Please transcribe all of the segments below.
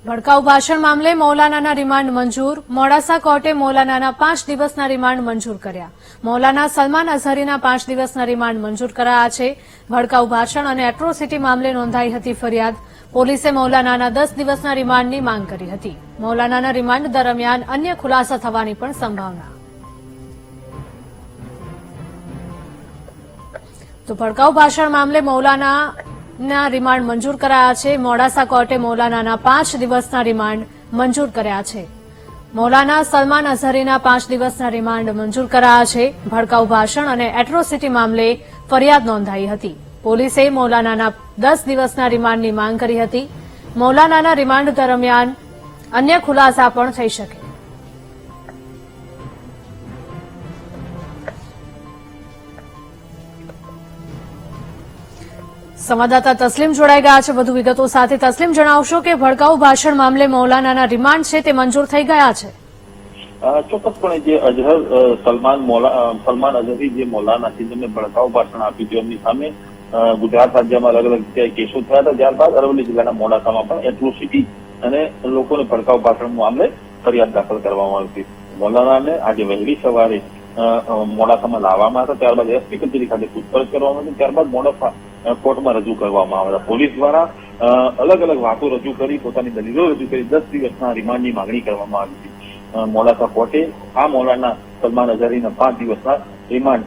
ભડકાઉ ભાષણ મામલે મૌલાનાના રિમાન્ડ મંજૂર. મોડાસા કોર્ટે મૌલાનાના 5 દિવસના રિમાન્ડ મંજૂર કર્યા. મૌલાના સલમાન અઝહરીના 5 દિવસના રિમાન્ડ મંજૂર કરાયા છે. ભડકાઉ ભાષણ અને એટ્રોસિટી મામલે નોંધાઈ હતી ફરિયાદ. પોલીસે મૌલાનાના 10 દિવસના રિમાન્ડની માંગ કરી હતી. મૌલાનાના રિમાન્ડ દરમિયાન અન્ય ખુલાસા થવાની પણ સંભાવના. તો ભડકાઉ ભાષણ મામલે મૌલાનાના રિમાન્ડ મંજૂર કરાયા છે. મોડાસા કોર્ટે મૌલાનાના 5 દિવસના રિમાન્ડ મંજૂર કર્યા છે. મૌલાના સલમાન અઝહરીના 5 દિવસના રિમાન્ડ મંજૂર કરાયા છે. ભડકાઉ ભાષણ અને એટ્રોસિટી મામલે ફરિયાદ નોંધાઈ હતી. પોલીસે મૌલાનાના 10 દિવસના રિમાન્ડની માંગ કરી હતી. મૌલાનાના રિમાન્ડ દરમિયાન અન્ય ખુલાસા પણ થઈ શકે. સંવાદદાતા તસ્લીમ જોડાઈ ગયા છે વધુ વિગતો સાથે. તસ્લીમ, જણાવશો કે ભડકાઉ ભાષણ મામલે મૌલાનાના રિમાન્ડ છે તે મંજૂર થઈ ગયા છે? ચોક્કસપણે જે અઝહર સલમાન અઝહરી જે મૌલાના છે જેમને ભડકાઉ ભાષણ આપ્યું હતું એમની સામે ગુજરાત રાજ્યમાં અલગ અલગ જગ્યાએ કેસો થયા હતા. ત્યારબાદ અરવલ્લી જિલ્લાના મોડાસામાં પણ એટ્રોસિટી અને લોકોને ભડકાઉ ભાષણ મામલે ફરિયાદ દાખલ કરવામાં આવી હતી. મૌલાનાને આજે વહેલી સવારે મોડાસામાં લાવવામાં હતા. ત્યારબાદ એસપી કચેરી ખાતે પૂછપરછ કરવામાં આવી. ત્યારબાદ મોડાસા કોર્ટમાં રજૂ કરવામાં આવ્યા. પોલીસ દ્વારા અલગ અલગ વાતો રજૂ કરી, પોતાની દલીલો રજૂ કરી 10 દિવસના રિમાન્ડની માંગણી કરવામાં આવી હતી. મોડાસા કોર્ટે આ મૌલાના સલમાન અઝહરીના 5 દિવસના રિમાન્ડ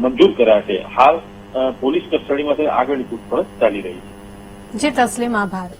મંજૂર કર્યા છે. હાલ પોલીસ કસ્ટડીમાં આગળની પૂછપરછ ચાલી રહી છે. જી તસ્લીમ, આભાર.